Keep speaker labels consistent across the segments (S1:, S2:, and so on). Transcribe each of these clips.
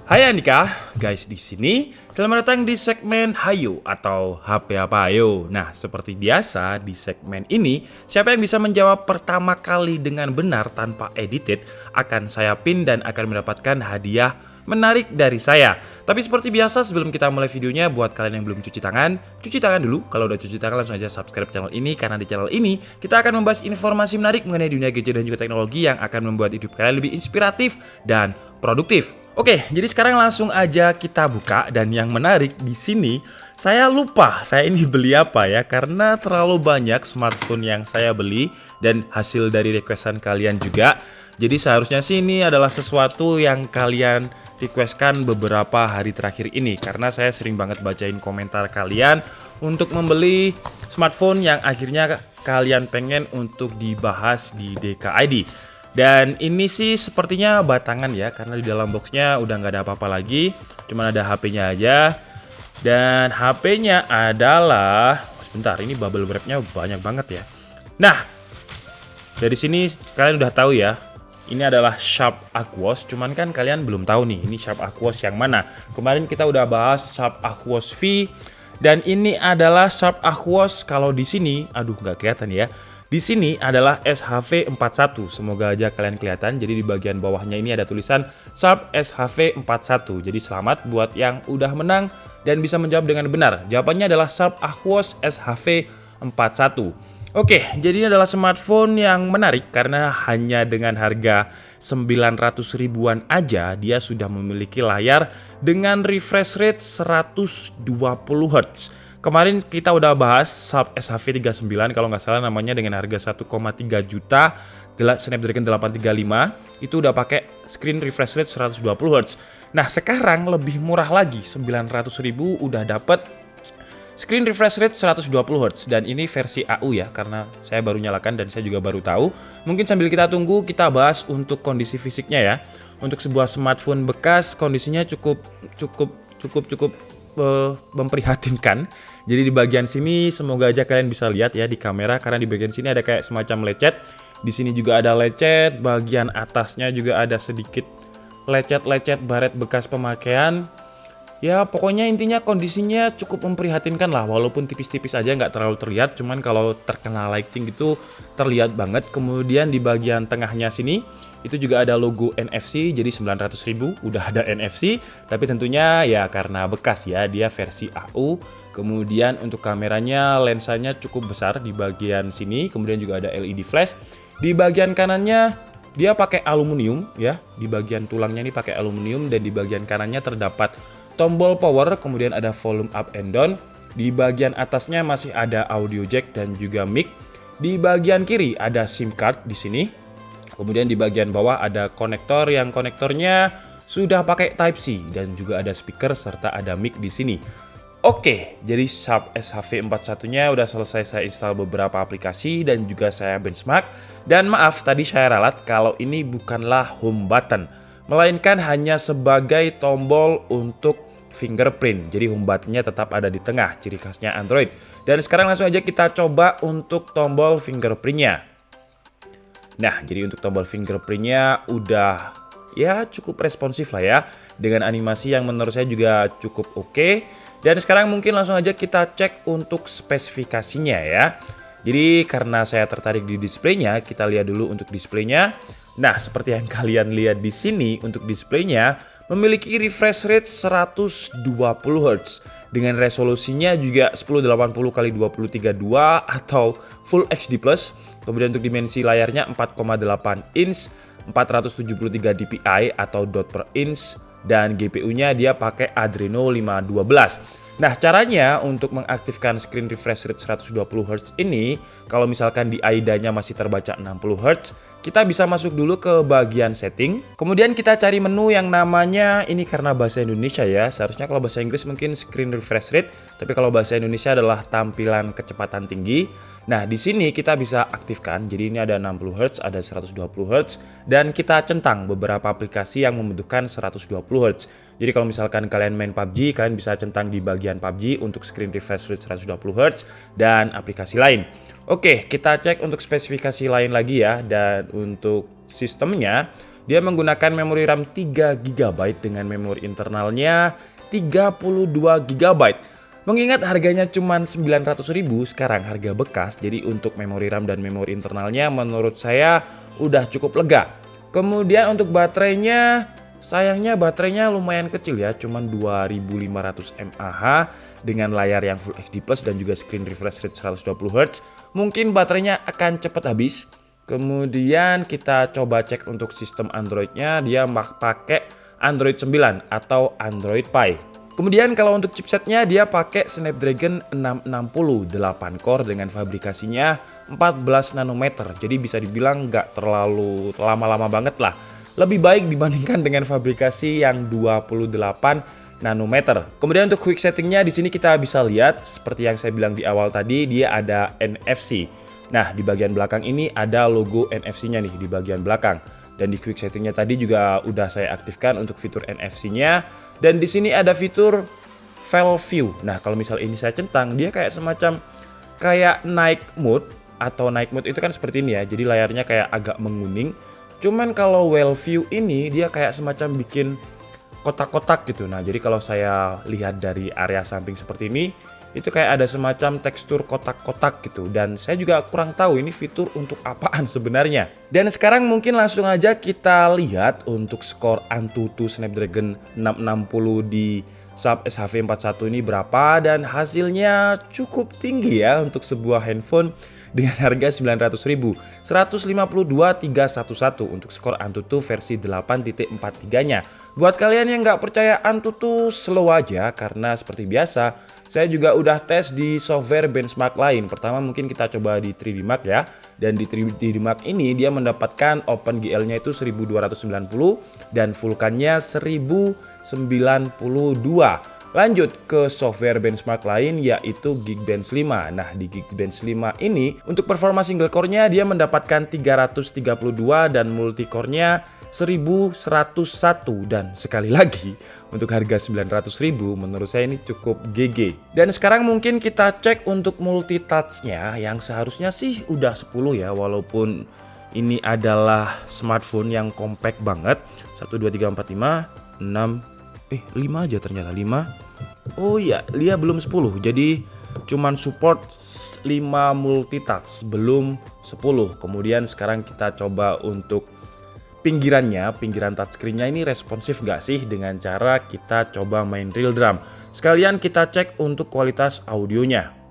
S1: Hai Andika, guys di sini. Selamat datang di segmen Hayu atau HP apa ayo. Nah, seperti biasa di segmen ini, siapa yang bisa menjawab pertama kali dengan benar tanpa edited akan saya pin dan akan mendapatkan hadiah menarik dari saya. Tapi seperti biasa sebelum kita mulai videonya, buat kalian yang belum cuci tangan dulu. Kalau udah cuci tangan langsung aja subscribe channel ini, karena di channel ini kita akan membahas informasi menarik mengenai dunia gadget dan juga teknologi yang akan membuat hidup kalian lebih inspiratif dan produktif. Oke, jadi sekarang langsung aja kita buka, dan yang menarik di sini saya lupa saya ini beli apa ya, karena terlalu banyak smartphone yang saya beli dan hasil dari requestan kalian juga. Jadi seharusnya sih ini adalah sesuatu yang kalian requestkan beberapa hari terakhir ini, karena saya sering banget bacain komentar kalian untuk membeli smartphone yang akhirnya kalian pengen untuk dibahas di DKID. Dan ini sih sepertinya batangan ya, karena di dalam boxnya udah nggak ada apa-apa lagi, cuman ada HP-nya aja. Dan HP-nya adalah, sebentar, ini bubble wrap-nya banyak banget ya. Nah, dari sini kalian udah tahu ya, ini adalah Sharp Aquos, cuman kan kalian belum tahu nih ini Sharp Aquos yang mana. Kemarin kita udah bahas Sharp Aquos V, dan ini adalah Sharp Aquos. Kalau di sini, aduh nggak kelihatan ya. Di sini adalah SHV41. Semoga aja kalian kelihatan. Jadi di bagian bawahnya ini ada tulisan Sharp SHV41. Jadi selamat buat yang udah menang dan bisa menjawab dengan benar. Jawabannya adalah Sharp Aquos SHV41. Oke, jadi ini adalah smartphone yang menarik karena hanya dengan harga 900 ribuan aja dia sudah memiliki layar dengan refresh rate 120 Hz. Kemarin kita udah bahas Sharp SHV39 kalau nggak salah namanya, dengan harga 1,3 juta Snapdragon 835 itu udah pakai screen refresh rate 120 Hz. Nah, sekarang lebih murah lagi, 900 ribu udah dapet screen refresh rate 120 Hz, dan ini versi AU ya, karena saya baru nyalakan dan saya juga baru tahu. Mungkin sambil kita tunggu, kita bahas untuk kondisi fisiknya ya. Untuk sebuah smartphone bekas kondisinya cukup memprihatinkan. Jadi di bagian sini semoga aja kalian bisa lihat ya di kamera, karena di bagian sini ada kayak semacam lecet. Di sini juga ada lecet, bagian atasnya juga ada sedikit lecet-lecet baret bekas pemakaian. Ya pokoknya intinya kondisinya cukup memprihatinkan lah, walaupun tipis-tipis aja nggak terlalu terlihat, cuman kalau terkena lighting itu terlihat banget. Kemudian di bagian tengahnya sini itu juga ada logo NFC, jadi 900 ribu udah ada NFC, tapi tentunya ya karena bekas ya, dia versi AU. Kemudian untuk kameranya, lensanya cukup besar di bagian sini, kemudian juga ada LED flash. Di bagian kanannya dia pakai aluminium ya, di bagian tulangnya ini pakai aluminium, dan di bagian kanannya terdapat tombol power, kemudian ada volume up and down. Di bagian atasnya masih ada audio jack dan juga mic. Di bagian kiri ada SIM card di sini. Kemudian di bagian bawah ada konektor yang konektornya sudah pakai Type C, dan juga ada speaker serta ada mic di sini. Oke, jadi Sharp SHV41-nya udah selesai saya install beberapa aplikasi dan juga saya benchmark. Dan maaf tadi saya ralat kalau ini bukanlah home button, melainkan hanya sebagai tombol untuk fingerprint. Jadi home buttonnya tetap ada di tengah, ciri khasnya Android. Dan sekarang langsung aja kita coba untuk tombol fingerprintnya. Nah, jadi untuk tombol fingerprintnya udah ya cukup responsif lah ya, dengan animasi yang menurut saya juga cukup oke. Dan sekarang mungkin langsung aja kita cek untuk spesifikasinya ya. Jadi karena saya tertarik di displaynya, kita lihat dulu untuk displaynya. Nah, seperti yang kalian lihat di sini, untuk displaynya memiliki refresh rate 120 Hz dengan resolusinya juga 1080x2032 atau Full HD+. Kemudian untuk dimensi layarnya 4,8 inch, 473 dpi atau dot per inch, dan GPU-nya dia pakai Adreno 512. Nah, caranya untuk mengaktifkan screen refresh rate 120 Hz ini, kalau misalkan di AIDA-nya masih terbaca 60 Hz, kita bisa masuk dulu ke bagian setting. Kemudian kita cari menu yang namanya, ini karena bahasa Indonesia ya, seharusnya kalau bahasa Inggris mungkin screen refresh rate, tapi kalau bahasa Indonesia adalah tampilan kecepatan tinggi. Nah, di sini kita bisa aktifkan. Jadi ini ada 60 Hz, ada 120 Hz, dan kita centang beberapa aplikasi yang membutuhkan 120 Hz. Jadi kalau misalkan kalian main PUBG, kalian bisa centang di bagian PUBG untuk screen refresh rate 120 Hz dan aplikasi lain. Oke, kita cek untuk spesifikasi lain lagi ya. Dan untuk sistemnya, Dia menggunakan memori RAM 3 GB dengan memori internalnya 32 GB. Mengingat harganya cuma 900.000, sekarang harga bekas, jadi untuk memori RAM dan memori internalnya menurut saya udah cukup lega. Kemudian untuk baterainya, sayangnya baterainya lumayan kecil ya, cuma 2500 mAh dengan layar yang Full HD Plus dan juga screen refresh rate 120Hz. Mungkin baterainya akan cepat habis. Kemudian kita coba cek untuk sistem Androidnya, dia pakai Android 9 atau Android Pie. Kemudian kalau untuk chipsetnya dia pakai Snapdragon 660 8 core dengan fabrikasinya 14 nanometer. Jadi bisa dibilang nggak terlalu lama-lama banget lah. Lebih baik dibandingkan dengan fabrikasi yang 28 nanometer. Kemudian untuk quick settingnya di sini kita bisa lihat seperti yang saya bilang di awal tadi, dia ada NFC. Nah, di bagian belakang ini ada logo NFC-nya nih di bagian belakang. Dan di quick settingnya tadi juga udah saya aktifkan untuk fitur NFC-nya. Dan di sini ada fitur File View. Nah, kalau misal ini saya centang, dia kayak semacam kayak night mode atau night mode itu kan seperti ini ya. Jadi layarnya kayak agak menguning. Cuman kalau well view ini dia kayak semacam bikin kotak-kotak gitu. Nah, jadi kalau saya lihat dari area samping seperti ini, itu kayak ada semacam tekstur kotak-kotak gitu. Dan saya juga kurang tahu ini fitur untuk apaan sebenarnya. Dan sekarang mungkin langsung aja kita lihat untuk skor Antutu Snapdragon 660 di Sharp SHV41 ini berapa. Dan hasilnya cukup tinggi ya untuk sebuah handphone dengan harga 900.000, 152.311 untuk skor Antutu versi 8.43-nya. Buat kalian yang nggak percaya Antutu, slow aja karena seperti biasa saya juga udah tes di software benchmark lain. Pertama mungkin kita coba di 3D Mark ya. Dan di 3D Mark ini dia mendapatkan OpenGL-nya itu 1290 dan Vulkan-nya 1092. Lanjut ke software benchmark lain yaitu Geekbench 5. Nah, di Geekbench 5 ini untuk performa single core-nya dia mendapatkan 332 dan multi-core-nya 1101. Dan sekali lagi untuk harga 900.000 menurut saya ini cukup GG. Dan sekarang mungkin kita cek untuk multitouch-nya yang seharusnya sih udah 10 ya, walaupun ini adalah smartphone yang compact banget. 1 2 3 4 5 6 5 aja ternyata 5. Oh iya, dia belum 10. Jadi cuman support 5 multitouch, belum 10. Kemudian sekarang kita coba untuk pinggiran touchscreen-nya ini responsif gak sih dengan cara kita coba main real drum. Sekalian kita cek untuk kualitas audionya.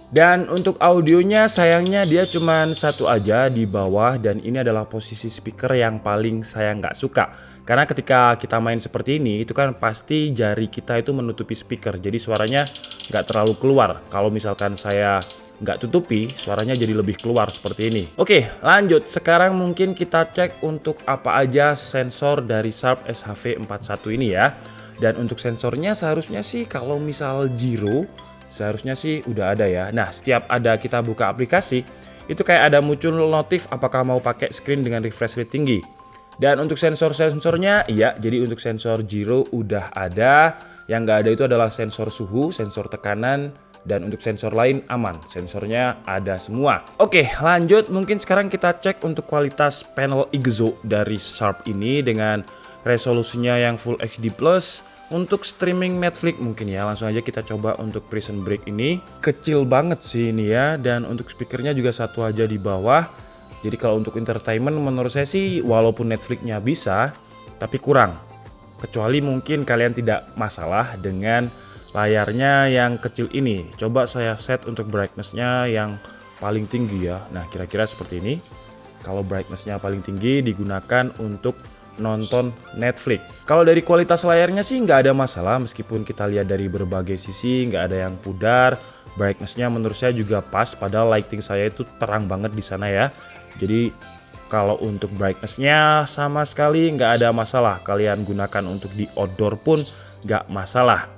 S1: Dan untuk audionya sayangnya dia cuman satu aja di bawah, dan ini adalah posisi speaker yang paling saya nggak suka. Karena ketika kita main seperti ini itu kan pasti jari kita itu menutupi speaker, jadi suaranya nggak terlalu keluar. Kalau misalkan saya nggak tutupi, suaranya jadi lebih keluar seperti ini. Oke, lanjut. Sekarang mungkin kita cek untuk apa aja sensor dari Sharp SHV41 ini ya. Dan untuk sensornya seharusnya sih kalau misal gyro seharusnya sih udah ada ya. Nah, setiap ada kita buka aplikasi, itu kayak ada muncul notif apakah mau pakai screen dengan refresh rate tinggi. Dan untuk sensor-sensornya, iya, jadi untuk sensor gyro udah ada. Yang nggak ada itu adalah sensor suhu, sensor tekanan, dan untuk sensor lain aman. Sensornya ada semua. Oke, lanjut. Mungkin sekarang kita cek untuk kualitas panel IGZO dari Sharp ini dengan resolusinya yang Full HD+. Untuk streaming Netflix mungkin ya, langsung aja kita coba untuk Prison Break ini. Kecil banget sih ini ya, dan untuk speakernya juga satu aja di bawah. Jadi kalau untuk entertainment menurut saya sih walaupun Netflixnya bisa, tapi kurang. Kecuali mungkin kalian tidak masalah dengan layarnya yang kecil ini. Coba saya set untuk brightness-nya yang paling tinggi ya. Nah, kira-kira seperti ini. Kalau brightness-nya paling tinggi digunakan untuk nonton Netflix. Kalau dari kualitas layarnya sih nggak ada masalah, meskipun kita lihat dari berbagai sisi nggak ada yang pudar. Brightness-nya menurut saya juga pas, padahal lighting saya itu terang banget di sana ya. Jadi kalau untuk brightness-nya sama sekali nggak ada masalah. Kalian gunakan untuk di outdoor pun nggak masalah.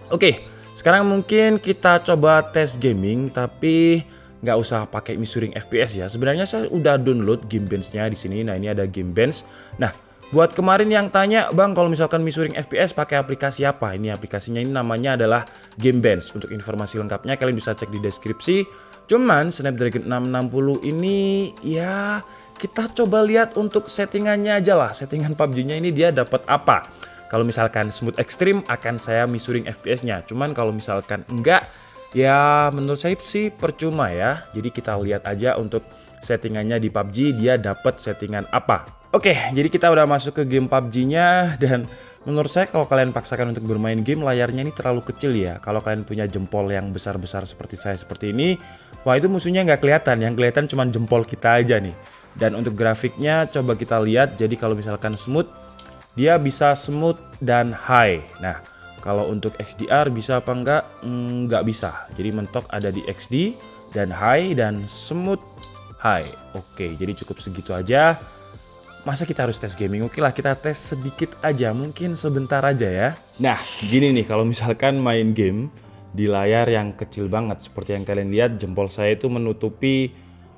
S1: Oke, sekarang mungkin kita coba tes gaming, tapi nggak usah pakai measuring FPS ya. Sebenarnya saya udah download Geekbench-nya di sini. Nah, ini ada Geekbench. Nah, buat kemarin yang tanya, Bang, kalau misalkan measuring FPS pakai aplikasi apa? Ini aplikasinya ini namanya adalah Geekbench. Untuk informasi lengkapnya kalian bisa cek di deskripsi. Cuman Snapdragon 660 ini ya kita coba lihat untuk settingannya aja lah. Settingan PUBG-nya ini dia dapat apa. Kalau misalkan smooth extreme akan saya misuring FPS-nya. Cuman kalau misalkan enggak, ya menurut saya sih percuma ya. Jadi kita lihat aja untuk settingannya di PUBG dia dapat settingan apa. Oke, jadi kita udah masuk ke game PUBG-nya dan menurut saya kalau kalian paksakan untuk bermain game layarnya ini terlalu kecil ya. Kalau kalian punya jempol yang besar-besar seperti saya seperti ini, wah itu musuhnya nggak kelihatan. Yang kelihatan cuma jempol kita aja nih. Dan untuk grafiknya coba kita lihat. Jadi kalau misalkan smooth, dia bisa smooth dan high. Nah, kalau untuk XDR bisa apa enggak? Nggak bisa. Jadi mentok ada di XD dan high dan smooth high. Oke, jadi cukup segitu aja. Masa kita harus tes gaming? Oke lah, kita tes sedikit aja, mungkin sebentar aja ya. Nah, gini nih kalau misalkan main game di layar yang kecil banget. Seperti yang kalian lihat, jempol saya itu menutupi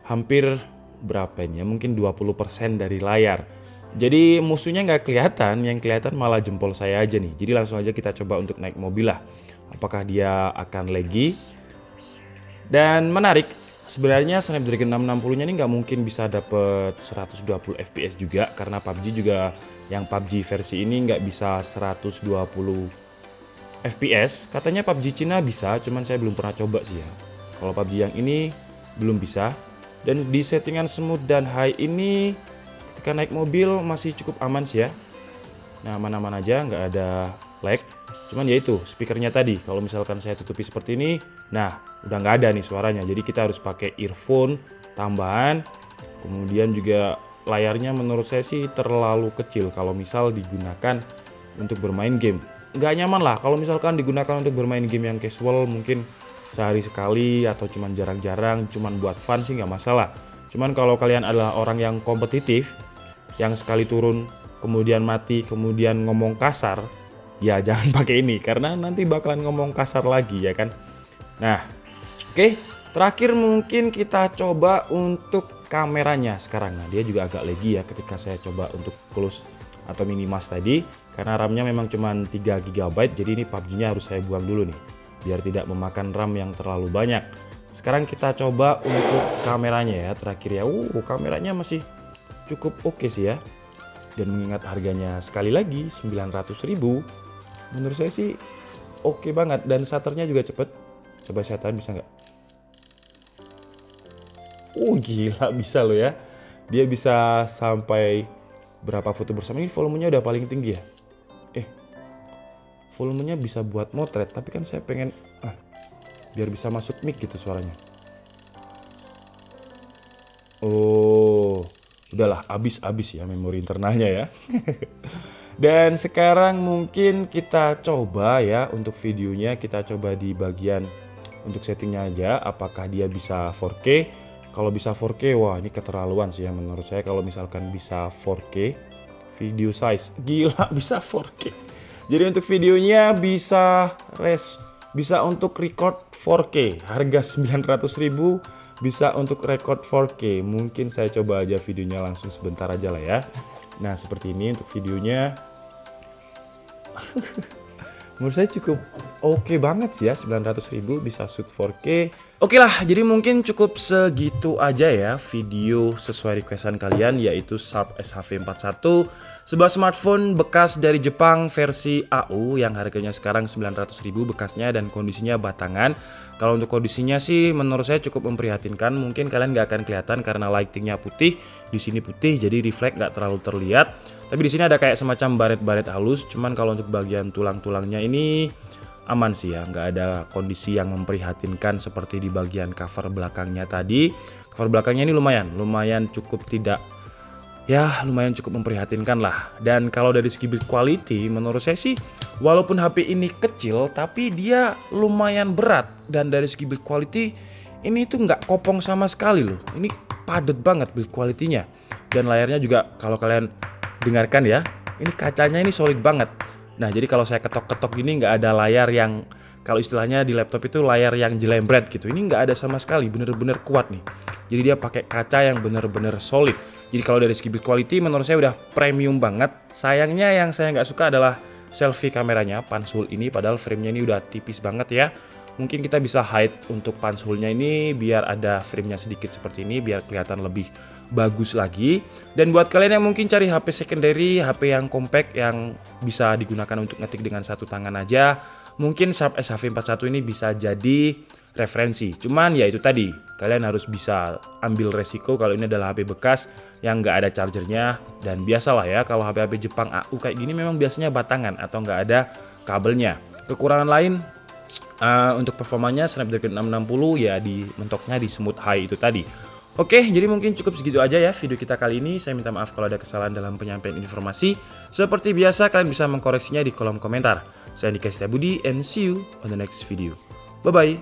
S1: hampir berapa ini ya? Mungkin 20% dari layar. Jadi musuhnya nggak kelihatan, yang kelihatan malah jempol saya aja nih. Jadi langsung aja kita coba untuk naik mobil lah. Apakah dia akan laggy? Dan menarik. Sebenarnya Snapdragon 660-nya ini nggak mungkin bisa dapet 120 fps juga karena PUBG juga yang PUBG versi ini nggak bisa 120 fps. Katanya PUBG Cina bisa, cuman saya belum pernah coba sih ya. Kalau PUBG yang ini belum bisa. Dan di settingan smooth dan high ini ketika naik mobil masih cukup aman sih ya. Nah, aman-aman aja, nggak ada lag. Cuman ya itu speakernya tadi, kalau misalkan saya tutupi seperti ini, nah udah nggak ada nih suaranya. Jadi kita harus pakai earphone tambahan. Kemudian juga layarnya menurut saya sih terlalu kecil kalau misal digunakan untuk bermain game. Nggak nyaman lah kalau misalkan digunakan untuk bermain game yang casual, mungkin sehari sekali atau cuman jarang-jarang, cuman buat fun sih nggak masalah. Cuman kalau kalian adalah orang yang kompetitif, yang sekali turun kemudian mati, kemudian ngomong kasar, ya jangan pakai ini karena nanti bakalan ngomong kasar lagi ya kan. Nah, oke, terakhir mungkin kita coba untuk kameranya sekarang. Nah, dia juga agak laggy ya ketika saya coba untuk close atau minimas tadi karena RAM-nya memang cuma 3 GB. Jadi ini PUBG-nya harus saya buang dulu nih biar tidak memakan RAM yang terlalu banyak. Sekarang kita coba untuk kameranya ya terakhir ya. Kameranya masih cukup oke sih ya. Dan mengingat harganya sekali lagi 900.000, menurut saya sih oke banget dan shutternya juga cepet. Coba saya tahan bisa nggak? Gila bisa loh ya. Dia bisa sampai berapa foto bersama. Ini volumenya udah paling tinggi ya. Volumenya bisa buat motret. Tapi kan saya pengen biar bisa masuk mic gitu suaranya. Udahlah habis ya memori internalnya ya. Dan sekarang mungkin kita coba ya untuk videonya, kita coba di bagian untuk settingnya aja apakah dia bisa 4K. Kalau bisa 4K, wah ini keterlaluan sih ya menurut saya. Kalau misalkan bisa 4K video size, gila bisa 4K. Jadi untuk videonya bisa untuk record 4K. Harga 900.000 bisa untuk record 4K. Mungkin saya coba aja videonya langsung sebentar aja lah ya. Nah seperti ini untuk videonya. Menurut saya cukup oke banget sih ya, 900.000 bisa shoot 4K. Oke lah, jadi mungkin cukup segitu aja ya video sesuai requestan kalian, yaitu Sharp SHV41, sebuah smartphone bekas dari Jepang versi AU yang harganya sekarang 900.000 bekasnya dan kondisinya batangan. Kalau untuk kondisinya sih menurut saya cukup memprihatinkan. Mungkin kalian nggak akan kelihatan karena lightingnya putih, di sini putih jadi refleks nggak terlalu terlihat. Tapi di sini ada kayak semacam baret-baret halus. Cuman kalau untuk bagian tulang-tulangnya ini aman sih ya, nggak ada kondisi yang memprihatinkan seperti di bagian cover belakangnya tadi. Cover belakangnya ini lumayan cukup lumayan cukup memprihatinkan lah. Dan kalau dari segi build quality menurut saya sih walaupun HP ini kecil tapi dia lumayan berat, dan dari segi build quality ini tuh nggak kopong sama sekali loh. Ini padat banget build quality-nya. Dan layarnya juga kalau kalian dengarkan ya, ini kacanya ini solid banget. Nah jadi kalau saya ketok-ketok gini nggak ada layar yang, kalau istilahnya di laptop itu layar yang jelembret gitu. Ini nggak ada sama sekali, bener-bener kuat nih. Jadi dia pakai kaca yang bener-bener solid. Jadi kalau dari segi build quality menurut saya udah premium banget. Sayangnya yang saya nggak suka adalah selfie kameranya, Pansul ini, padahal framenya ini udah tipis banget ya. mungkin kita bisa hide untuk punch hole-nya ini biar ada frame-nya sedikit seperti ini, biar kelihatan lebih bagus lagi. Dan buat kalian yang mungkin cari HP secondary, HP yang compact yang bisa digunakan untuk ngetik dengan satu tangan aja, mungkin Sharp SHV41 ini bisa jadi referensi. Cuman ya itu tadi, kalian harus bisa ambil resiko kalau ini adalah HP bekas yang nggak ada chargernya. Dan biasalah ya, kalau HP-HP Jepang AU kayak gini memang biasanya batangan atau nggak ada kabelnya. Kekurangan lain untuk performanya Snapdragon 660 ya mentoknya di smooth high itu tadi. Oke, jadi mungkin cukup segitu aja ya video kita kali ini. Saya minta maaf kalau ada kesalahan dalam penyampaian informasi. Seperti biasa, kalian bisa mengkoreksinya di kolom komentar. Saya Andika Setiabudi and see you on the next video. Bye-bye.